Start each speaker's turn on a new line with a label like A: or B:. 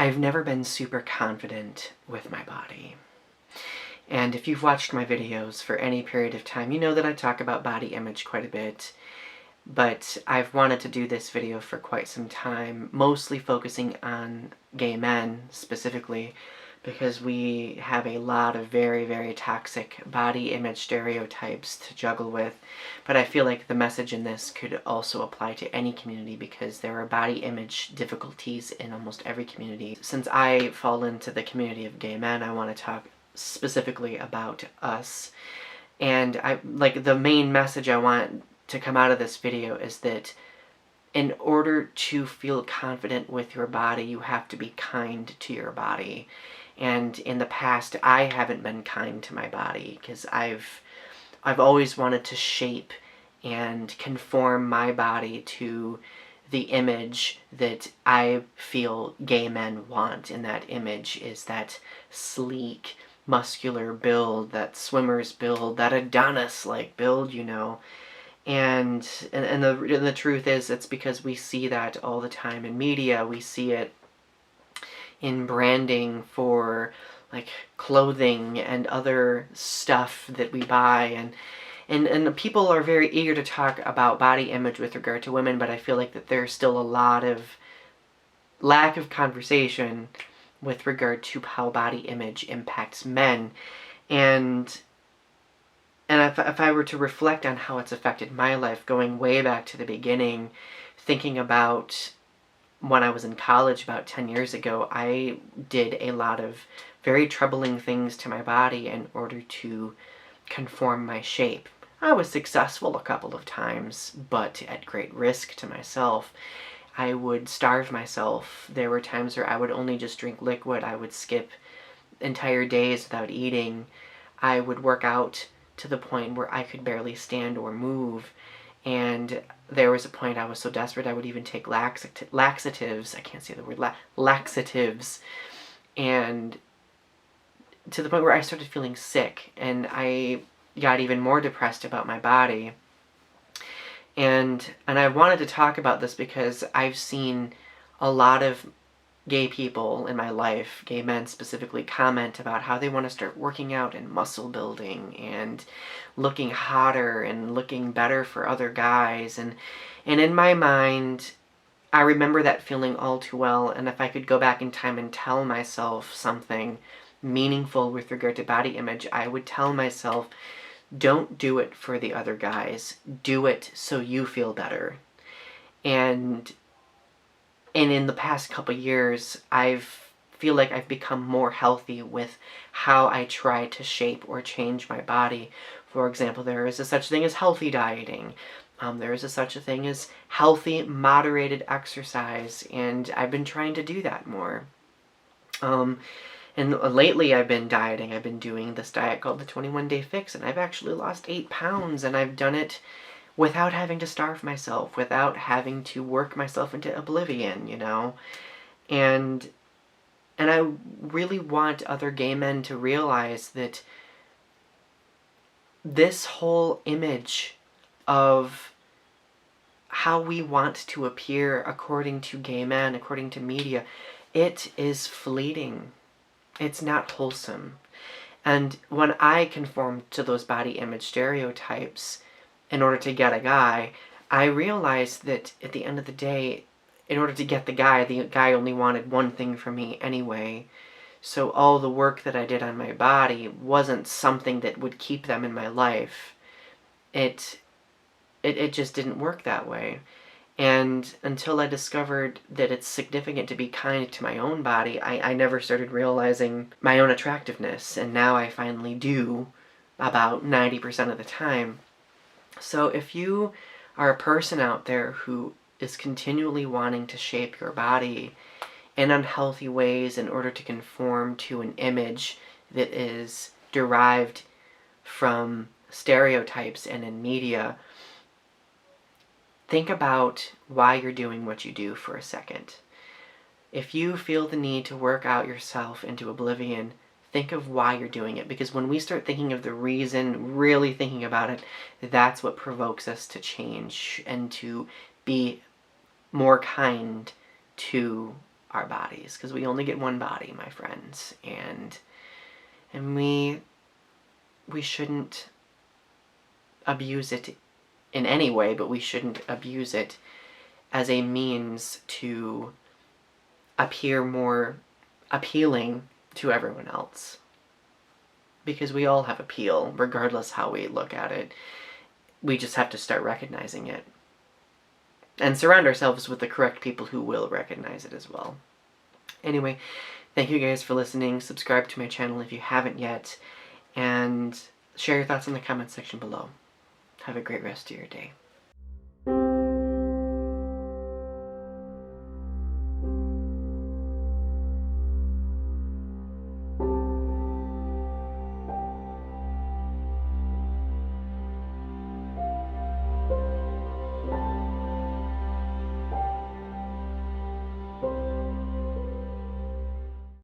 A: I've never been super confident with my body. And if you've watched my videos for any period of time, you know that I talk about body image quite a bit. But I've wanted to do this video for quite some time, mostly focusing on gay men specifically, because we have a lot of very, very toxic body image stereotypes to juggle with. But I feel like the message in this could also apply to any community, because there are body image difficulties in almost every community. Since I fall into the community of gay men, I want to talk specifically about us. And the main message I want to come out of this video is that in order to feel confident with your body, you have to be kind to your body. And in the past, I haven't been kind to my body, because I've always wanted to shape and conform my body to the image that I feel gay men want. And that image is that sleek, muscular build, that swimmer's build, that Adonis-like build, you know. And the truth is, it's because we see that all the time in media. We see it in branding for like clothing and other stuff that we buy, and people are very eager to talk about body image with regard to women, but I feel like that there's still a lot of lack of conversation with regard to how body image impacts men. And if I were to reflect on how it's affected my life, going way back to the beginning, thinking about when I was in college about 10 years ago, I did a lot of very troubling things to my body in order to conform my shape. I was successful a couple of times, but at great risk to myself. I would starve myself. There were times where I would only just drink liquid. I would skip entire days without eating. I would work out to the point where I could barely stand or move. And there was a point I was so desperate I would even take laxatives. I can't say the word, laxatives. And to the point where I started feeling sick, and I got even more depressed about my body. And I wanted to talk about this because I've seen a lot of gay people in my life, gay men specifically, comment about how they want to start working out and muscle building and looking hotter and looking better for other guys. And in my mind, I remember that feeling all too well. And if I could go back in time and tell myself something meaningful with regard to body image, I would tell myself, don't do it for the other guys. Do it so you feel better. And in the past couple years, I feel like I've become more healthy with how I try to shape or change my body. For example, there is a such thing as healthy dieting. There is a such a thing as healthy, moderated exercise, and I've been trying to do that more. And lately I've been dieting. I've been doing this diet called the 21-Day Fix, and I've actually lost 8 pounds, and I've done it without having to starve myself, without having to work myself into oblivion, you know? And I really want other gay men to realize that this whole image of how we want to appear according to gay men, according to media, it is fleeting. It's not wholesome. And when I conformed to those body image stereotypes in order to get a guy, I realized that at the end of the day, in order to get the guy only wanted one thing from me anyway. So all the work that I did on my body wasn't something that would keep them in my life. It just didn't work that way. And until I discovered that it's significant to be kind to my own body, I never started realizing my own attractiveness. And now I finally do, about 90% of the time. So if you are a person out there who is continually wanting to shape your body in unhealthy ways in order to conform to an image that is derived from stereotypes and in media, think about why you're doing what you do for a second. If you feel the need to work out yourself into oblivion, think of why you're doing it. Because when we start thinking of the reason, really thinking about it, that's what provokes us to change and to be more kind to our bodies, because we only get one body, my friends, and we shouldn't abuse it in any way, but we shouldn't abuse it as a means to appear more appealing to everyone else. Because we all have appeal, regardless how we look at it. We just have to start recognizing it. And surround ourselves with the correct people who will recognize it as well. Anyway, thank you guys for listening. Subscribe to my channel if you haven't yet. And share your thoughts in the comment section below. Have a great rest of your day.